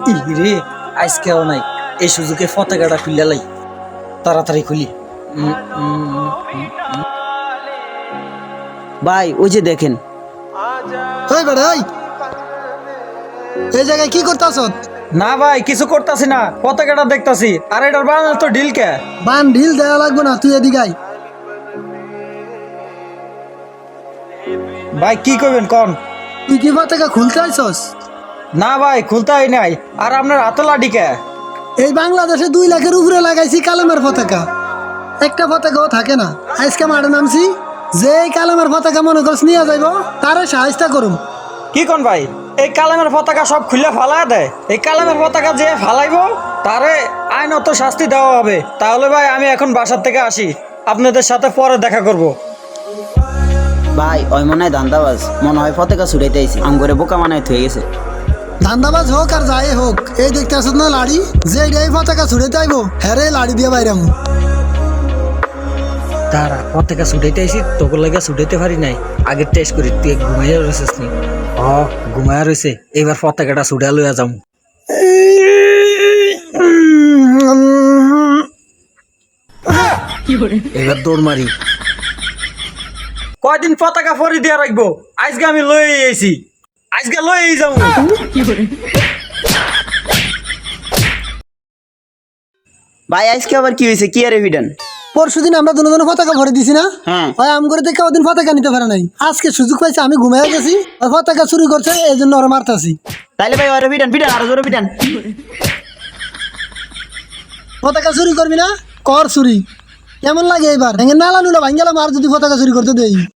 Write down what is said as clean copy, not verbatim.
রে আজকেও নাই, এই সুযোগে পতাকাটা খুললে লাই, তাড়াতাড়ি খুলি। ভাই ওই যে দেখেন। ওই বেড়া ওই, এই জায়গায় কি করতেছ? না ভাই কিছু করতাছি না, পতাকাটা দেখতাছি। আর এটার বানানো তো ঢিল কে? বান ঢিল দেওয়া লাগবে না, তুই এদিকে আয়। ভাই কি করবেন কন? তুই কি পতাকা খুলতে আইছস? না ভাই খুলতে হয় নাই। আর আপনার হাতে লাঠি কে? এই বাংলাদেশে 2 লাখের উপরে লাগাইছি কালামের পতাকা, একটা পতাকাও থাকে না। আজকে মাঠে নামছি, যে এই কালামের পতাকা মনে করছ নিয়ে যাইব, তারে সাহায্য করুম। কি কোন ভাই, এই কালামের পতাকা সব খুলে ফালাই দেয়? এই কালামের পতাকা যে ফালাইবো তারে আইনত শাস্তি দেওয়া হবে। তাহলে ভাই আমি এখন বাসার থেকে আসি, আপনাদের সাথে পরে দেখা করব। ভাই ওই মনে হয় ধান্দাবাজ, মনে হয় পতাকা ছুটাইতে আইছে, আম করে বোকা মানায় থয়ে গেছে। ধান্দাবাজ হোক আর যাই হোক, এই দেখতে আসত না লাড়ি, যে এই পতাকা ছুড়ে যাইব হ্যাঁ রে লাড়ি দিয়ে বাইরাম। তারা পতাকা ছুটাইতে আইসি, তোকে লাগে ছুটাইতে পারি নাই। আগে টেস্ট করি, তুই ঘুমাইয়া রয়েছিস নি? ঘুমাইয়া রয়েছে, এবার পতাকাটা ছুটা লইয়া যাম। এবার দৌড় মারি। কয়দিন পতাকা ফরি দিয়া রাখবো? আজকে আমি লই আইছি, আজকে লই যাবো। ভাই আজকে আবার কি হয়েছে, কি আর এভিডেন্ট? পরশুদিন আমরা দুজনে পতাকা ভরে দিছি না? হ্যাঁ। ওই আম করে দেখে ওদিন পতাকা নিতে পারে নাই, আজকে সুযোগ পাইছে, আমি ঘুমাইয়া গেছি, ওই পতাকা চুরি করছে, এই জন্য ওরা মারতাছি। তাইলে ভাই আর এভিডেন্ট পিটান, আরো জোরে পিটান। পতাকা চুরি করবি না? কর চুরি। কেমন লাগে এবার? নালা নুলা ভাঙ্গেলাম, আর যদি পতাকা চুরি করতে দেই।